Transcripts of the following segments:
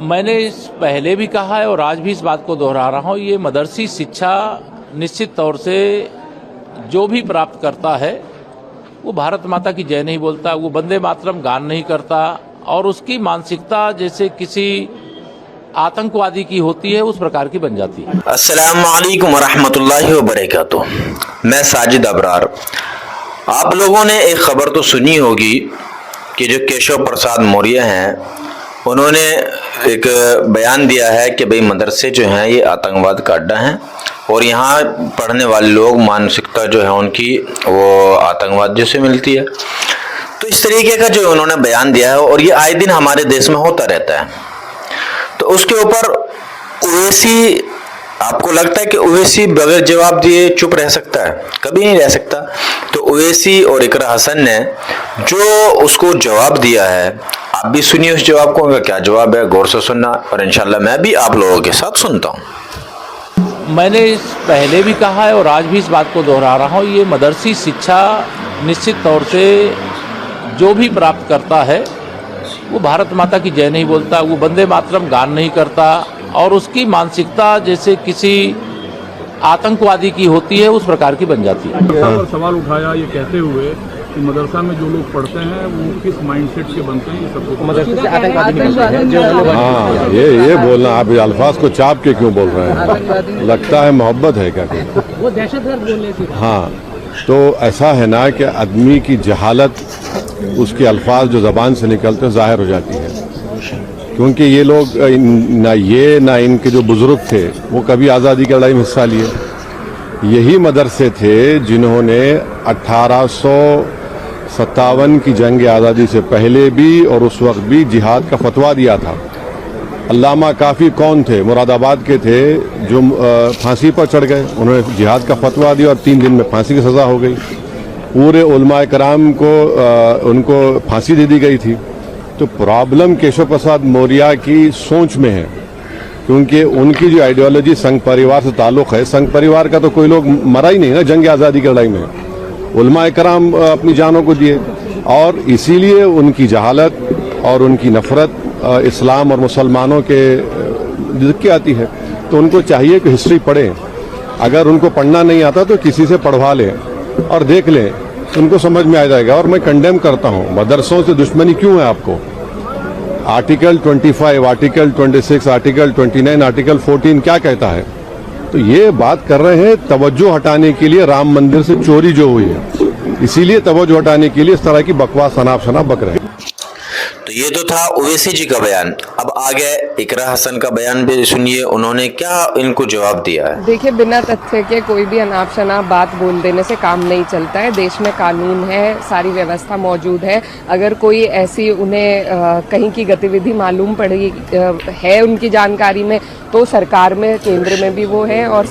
मैंने इस पहले भी कहा है और आज भी इस बात को दोहरा रहा हूँ, ये मदरसी शिक्षा निश्चित तौर से जो भी प्राप्त करता है वो भारत माता की जय नहीं बोलता, वो वंदे मातरम गान नहीं करता और उसकी मानसिकता जैसे किसी आतंकवादी की होती है उस प्रकार की बन जाती है। अस्सलाम वालेकुम रहमतुल्लाहि व बरकातुहू। मैं साजिद अबरार। आप लोगों ने एक खबर तो सुनी होगी कि जो केशव प्रसाद मौर्य हैं उन्होंने एक बयान दिया है कि भाई मदरसे जो हैं ये आतंकवाद का अड्डा हैं और यहाँ पढ़ने वाले लोग मानसिकता जो है उनकी वो आतंकवादियों से मिलती है। तो इस तरीके का जो उन्होंने बयान दिया है और ये आए दिन हमारे देश में होता रहता है। तो उसके ऊपर ओवैसी, आपको लगता है कि ओवैसी बगैर जवाब दिए चुप रह सकता है? कभी नहीं रह सकता। तो ओवैसी और इकरा हसन ने जो उसको जवाब दिया है, आप भी सुनिए उस जवाब को, उनका क्या जवाब है, गौर से सुनना और इंशाल्लाह मैं भी आप लोगों के साथ सुनता हूँ। मैंने इस पहले भी कहा है और आज भी इस बात को दोहरा रहा हूँ, ये मदरसी शिक्षा निश्चित तौर से जो भी प्राप्त करता है वो भारत माता की जय नहीं बोलता, वो वंदे मातरम गान नहीं करता और उसकी मानसिकता जैसे किसी आतंकवादी की होती है उस प्रकार की बन जाती है। पर सवाल उठाया ये कहते हुए कि मदरसा में जो लोग पढ़ते हैं वो किस माइंडसेट के बनते हैं, ये सबको हाँ, ये बोलना, आप अल्फाज को चाप के क्यों बोल रहे हैं? लगता है मोहब्बत है क्या? वो दहशतगर्द बोलने से। हाँ, तो ऐसा है ना कि आदमी की जहालत उसके अल्फाज जो ज़बान से निकलते हैं ज़ाहिर हो जाती है, क्योंकि ये लोग ना इनके जो बुजुर्ग थे वो कभी आज़ादी की लड़ाई में हिस्सा लिए। यही मदरसे थे जिन्होंने 1857 की जंग आज़ादी से पहले भी और उस वक्त भी जिहाद का फतवा दिया था। अल्लामा काफ़ी कौन थे, मुरादाबाद के थे, जो फांसी पर चढ़ गए। उन्होंने जिहाद का फतवा दिया और 3 दिन में फांसी की सज़ा हो गई। पूरे उलमाए कराम को उनको फांसी दे दी गई थी। तो प्रॉब्लम केशव प्रसाद मौर्य की सोच में है, क्योंकि उनकी जो आइडियोलॉजी संघ परिवार से ताल्लुक़ है। संघ परिवार का तो कोई लोग मरा ही नहीं ना जंग आज़ादी की लड़ाई में, उलमाए कराम अपनी जानों को दिए और इसीलिए उनकी जहालत और उनकी नफ़रत इस्लाम और मुसलमानों के ज़िक्र आती है। तो उनको चाहिए कि हिस्ट्री पढ़ें, अगर उनको पढ़ना नहीं आता तो किसी से पढ़वा लें और देख लें, उनको समझ में आ जाएगा। और मैं कंडेम करता हूँ, मदरसों से दुश्मनी क्यों है आपको? आर्टिकल 25, आर्टिकल 26, आर्टिकल 29, आर्टिकल 14 क्या कहता है? तो ये बात कर रहे हैं तवज्जो हटाने के लिए, राम मंदिर से चोरी जो हुई है इसीलिए तवज्जो हटाने के लिए इस तरह की बकवास शनाब बक रहे हैं। तो ये तो था ओवैसी जी का बयान। अब आगे इकरा हसन का बयान भी सुनिए, उन्होंने क्या इनको जवाब दिया है। देखिए, बिना तथ्य के कोई भी अनाप शनाप बात बोल देने से काम नहीं चलता है। देश में कानून है, सारी व्यवस्था मौजूद है। अगर कोई ऐसी उन्हें कहीं की गतिविधि मालूम पड़ी है उनकी जानकारी में, तो सरकार में, केंद्र में भी वो है और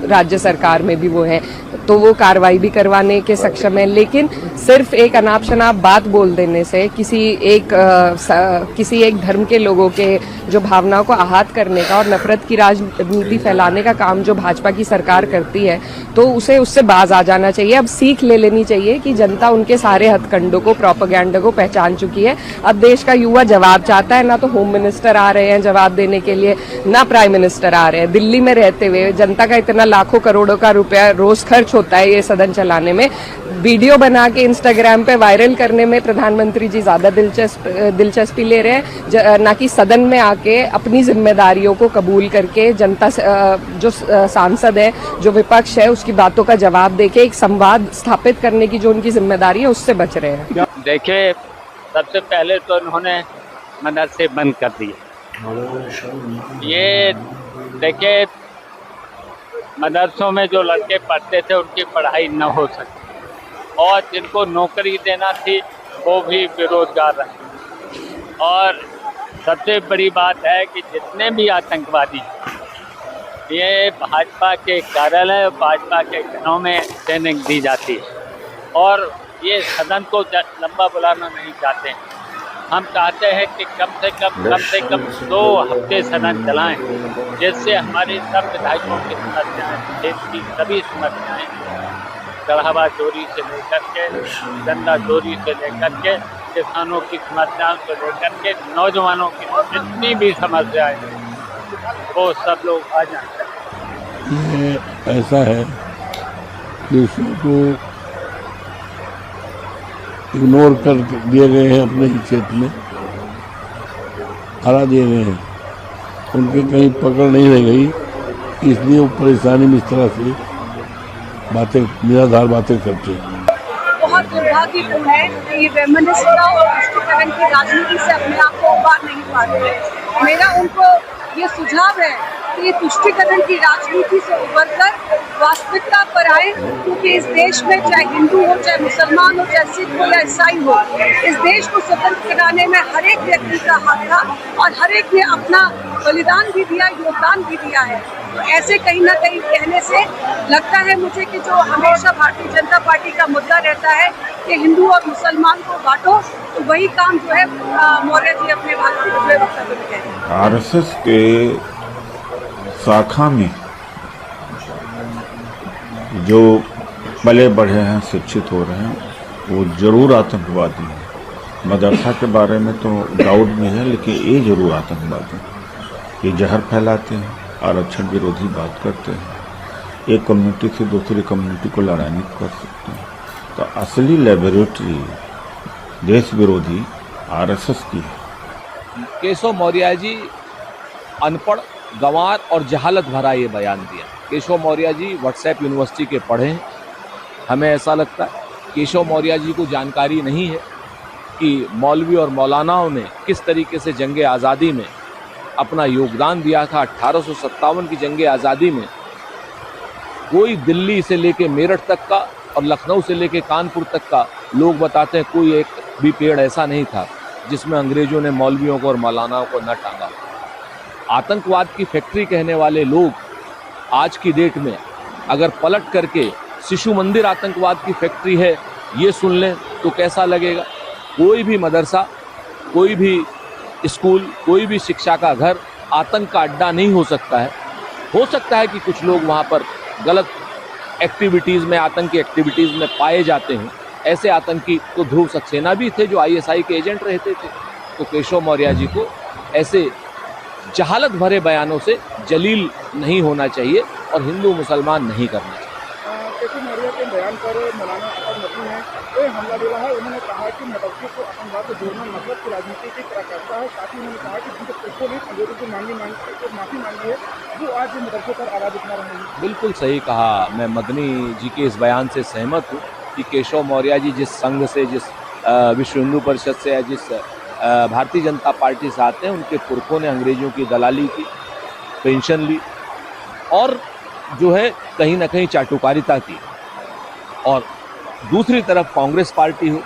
राज्य सरकार में भी वो है, तो वो कार्रवाई भी करवाने के सक्षम है। लेकिन सिर्फ एक अनाप शनाप बात बोल देने से किसी एक धर्म के लोगों के जो भावनाओं को आहत करने का और नफरत की राजनीति फैलाने का काम जो भाजपा की सरकार करती है, तो उसे उससे बाज आ जाना चाहिए। अब सीख ले लेनी चाहिए कि जनता उनके सारे हथकंडों को, प्रोपेगेंडा को पहचान चुकी है। अब देश का युवा जवाब चाहता है। ना तो होम मिनिस्टर आ रहे हैं जवाब देने के लिए, ना प्राइम मिनिस्टर आ रहे हैं। दिल्ली में रहते हुए जनता का इतना लाखों करोड़ों का रुपया रोज खर्च होता है ये सदन चलाने में, वीडियो बना के इंस्टाग्राम पे वायरल करने में प्रधानमंत्री जी ज्यादा दिलचस्पी ले रहे हैं, ना कि सदन में आके अपनी जिम्मेदारियों को कबूल करके जनता जो सांसद है, जो विपक्ष है, उसकी बातों का जवाब देके एक संवाद स्थापित करने की जो उनकी जिम्मेदारी है उससे बच रहे हैं। देखिए, सबसे पहले तो उन्होंने मदरसे बंद कर दिए। ये देखिए, मदरसों में जो लड़के पढ़ते थे उनकी पढ़ाई न हो सकी और जिनको नौकरी देना थी वो भी बेरोजगार रहे। और सबसे बड़ी बात है कि जितने भी आतंकवादी ये भाजपा के कार्यालय, भाजपा के घरों में ट्रेनिंग दी जाती है और ये सदन को लंबा बुलाना नहीं चाहते हैं। हम चाहते हैं कि कम से कम 2 हफ्ते सदन चलाएं, जिससे हमारे सब विधायकों की समस्याएं, देश की सभी समस्याएं, चढ़ावा चोरी से लेकर के, धंधा चोरी से लेकर के किसानों की समस्याओं को लेकर के नौजवानों की जितनी भी समस्याएं हैं, वो सब लोग आ जाए। ये ऐसा है कि उसको इग्नोर कर दिए गए हैं, अपने ही क्षेत्र में हरा दिए गए हैं, उनके कहीं पकड़ नहीं रह गई, इसलिए वो परेशानी में इस तरह से बातें, निराधार बातें करते हैं। बहुत दुर्भाग्यपूर्ण है कि ये वैमनस्यता और तुष्टीकरण की राजनीति से अपने आप को उबार नहीं पा रहे। मेरा उनको ये सुझाव है कि ये तुष्टीकरण की राजनीति से उबरकर वास्तविकता पर आए, क्योंकि इस देश में चाहे हिंदू हो, चाहे मुसलमान हो, चाहे सिख हो या ईसाई हो, इस देश को स्वतंत्र कराने में हर एक व्यक्ति का हाथ था और हर एक ने अपना बलिदान भी दिया, योगदान भी दिया है। तो ऐसे कहीं ना कहीं कहने से लगता है मुझे कि जो हमेशा भारतीय जनता पार्टी का मुद्दा रहता है कि हिंदू और मुसलमान को बांटो, तो वही काम जो है मौर्य जी अपने वक्तव्य में कह रहे हैं। आरएसएस के शाखा में जो पले बढ़े हैं, शिक्षित हो रहे हैं, वो जरूर आतंकवादी हैं। मदरसा के बारे में तो डाउट नहीं है, लेकिन ये जरूर आतंकवादी हैं। ये जहर फैलाते हैं, आरक्षण विरोधी बात करते हैं, एक कम्युनिटी से दूसरी कम्युनिटी को लड़ाने कर सकते हैं। तो असली लेबोरेटरी देश विरोधी आरएसएस की है। केशव मौर्य जी अनपढ़, गंवार और जहालत भरा ये बयान दिया। केशव मौर्य जी व्हाट्सएप यूनिवर्सिटी के पढ़े हैं। हमें ऐसा लगता है केशव मौर्य जी को जानकारी नहीं है कि मौलवी और मौलानाओं ने किस तरीके से जंग आज़ादी में अपना योगदान दिया था। 1857 की जंग आज़ादी में कोई दिल्ली से लेके मेरठ तक का और लखनऊ से लेके कानपुर तक का लोग बताते हैं कोई एक भी पेड़ ऐसा नहीं था जिसमें अंग्रेजों ने मौलवियों को और मौलानाओं को न टांगा। आतंकवाद की फैक्ट्री कहने वाले लोग आज की डेट में अगर पलट करके शिशु मंदिर आतंकवाद की फैक्ट्री है ये सुन लें तो कैसा लगेगा। कोई भी मदरसा, कोई भी स्कूल, कोई भी शिक्षा का घर आतंक का अड्डा नहीं हो सकता है। हो सकता है कि कुछ लोग वहाँ पर गलत एक्टिविटीज़ में, आतंकी एक्टिविटीज़ में पाए जाते हैं। ऐसे आतंकी तो ध्रुव सक्सेना भी थे जो आईएसआई के एजेंट रहते थे। तो केशव मौर्य जी को ऐसे जहालत भरे बयानों से जलील नहीं होना चाहिए और हिंदू मुसलमान नहीं करना चाहिए। केशव मौर्य के बयान पर मौलाना अतर नकवी ने हमला बोला है। उन्होंने कहा कि मदरसे को आतंकवाद से जोड़ना नफरत की राजनीति की तरह करता है। साथ ही उन्होंने कहा कि जिन पुरुषों ने अंग्रेजों से माफी मांगी है वो आज मदरसे पर आवाज उठा रहे हैं। बिल्कुल सही कहा। मैं मदनी जी के इस बयान से सहमत हूँ कि केशव मौर्य जी जिस संघ से, जिस विश्व हिंदू परिषद से या जिस भारतीय जनता पार्टी से आते हैं, उनके पुरखों ने अंग्रेजों की दलाली की, पेंशन ली और जो है कहीं ना कहीं चाटुकारिता की। और दूसरी तरफ कांग्रेस पार्टी हो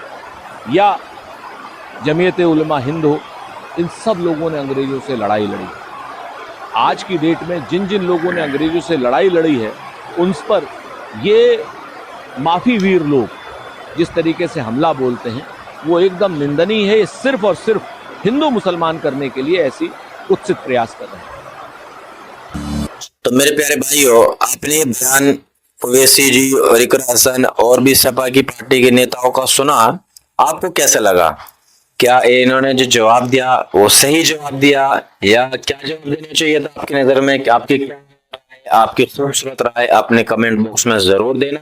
या जमीयत उलमा हिंद हो, इन सब लोगों ने अंग्रेजों से लड़ाई लड़ी। आज की डेट में जिन जिन लोगों ने अंग्रेजों से लड़ाई लड़ी है उन पर ये माफी वीर लोग जिस तरीके से हमला बोलते हैं वो एकदम निंदनीय है। ये सिर्फ और सिर्फ हिंदू मुसलमान करने के लिए ऐसी कुत्सित प्रयास कर रहे हैं। तो मेरे प्यारे भाइयों, आपने ये बयान ओवैसी जी और इकरा हसन और भी सपा की पार्टी के नेताओं का सुना, आपको कैसा लगा? क्या इन्होंने जो जवाब दिया वो सही जवाब दिया या क्या जवाब देना चाहिए था आपकी नजर में? आपकी खूबसूरत राय अपने कमेंट बॉक्स में जरूर देना।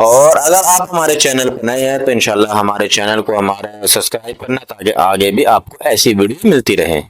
और अगर आप हमारे चैनल पर नए हैं तो इंशाल्लाह हमारे चैनल को हमारे सब्सक्राइब करना ताकि आगे भी आपको ऐसी वीडियो मिलती रहे।